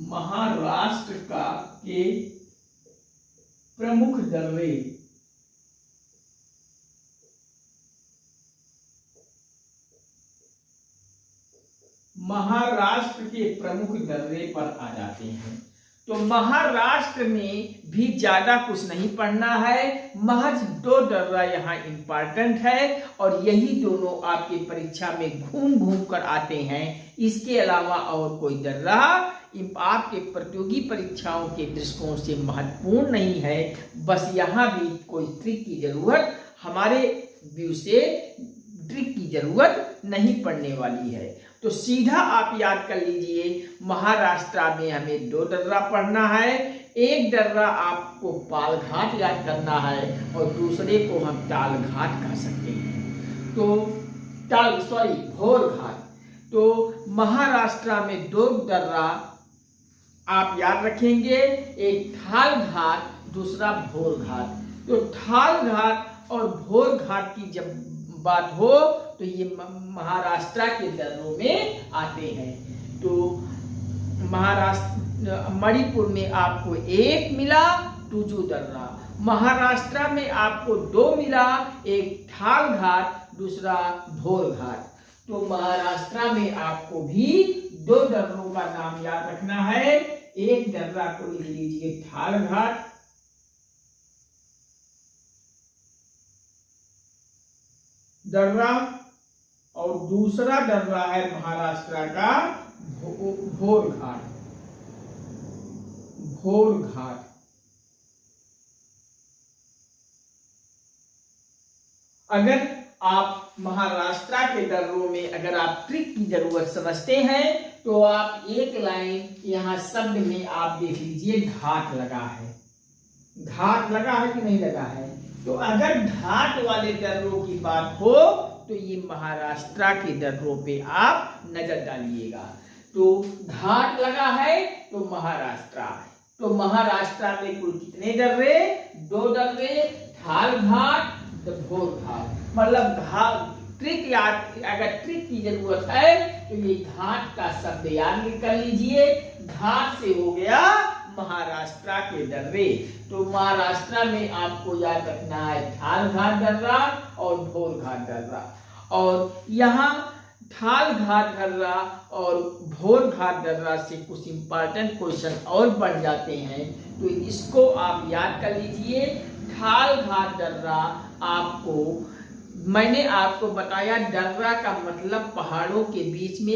महाराष्ट्र के प्रमुख दर्रे। महाराष्ट्र के प्रमुख दर्रे पर आ जाते हैं। तो महाराष्ट्र में भी ज्यादा कुछ नहीं पढ़ना है, महज 2 दर्रा यहाँ इंपॉर्टेंट है और यही दोनों आपकी परीक्षा में घूम घूम कर आते हैं। इसके अलावा और कोई दर्रा आपके प्रतियोगी परीक्षाओं के दृष्टिकोण से महत्वपूर्ण नहीं है। बस यहाँ भी कोई ट्रिक की जरूरत, हमारे व्यू से ट्रिक की जरूरत नहीं पड़ने वाली है। तो सीधा आप याद कर लीजिए, महाराष्ट्र में हमें 2 दर्रा पढ़ना है। एक दर्रा आपको पालघाट याद करना है और दूसरे को हम तालघाट कह सकते हैं। तो भोरघाट। तो महाराष्ट्र में 2 दर्रा आप याद रखेंगे, एक थालघाट, दूसरा भोरघाट। तो थालघाट और भोरघाट की जब बात हो तो ये महाराष्ट्र के दर्रों में आते हैं। तो महाराष्ट्र मणिपुर में आपको 1 मिला, टूजू दर्रा। महाराष्ट्र में आपको 2 मिला, एक थालघाट, दूसरा भोरघाट। तो महाराष्ट्र में आपको भी 2 दर्रों का नाम याद रखना है। एक दर्रा को लिख लीजिए थालघाट, दर्रा, और दूसरा दर्रा है महाराष्ट्र का भोरघाट। भोरघाट। अगर आप महाराष्ट्र के दर्रों में अगर आप ट्रिक की जरूरत समझते हैं तो आप एक लाइन यहां शब्द में आप देख लीजिए, घाट लगा है। घाट लगा है कि नहीं लगा है? तो अगर घाट वाले दर्रों की बात हो तो ये महाराष्ट्र के दर्रों पे आप नजर डालिएगा। तो घाट लगा है तो महाराष्ट्र। तो महाराष्ट्र में कुल कितने दर्रे? 2 दर्रे, थालघाट, भोरघाट। मतलब घाट ट्रिक याद, अगर ट्रिक की जरूरत है तो ये घाट का शब्द याद कर लीजिए। घाट से हो गया महाराष्ट्र के दर्रे। तो महाराष्ट्र में आपको याद रखना है थालघाट दर्रा और भोरघाट दर्रा। और यहाँ थालघाट दर्रा और भोरघाट दर्रा से कुछ इंपॉर्टेंट क्वेश्चन और बन जाते हैं, तो इसको आप याद कर लीजिए। थालघाट दर्रा आपको, मैंने आपको बताया, दर्रा का मतलब पहाड़ों के बीच में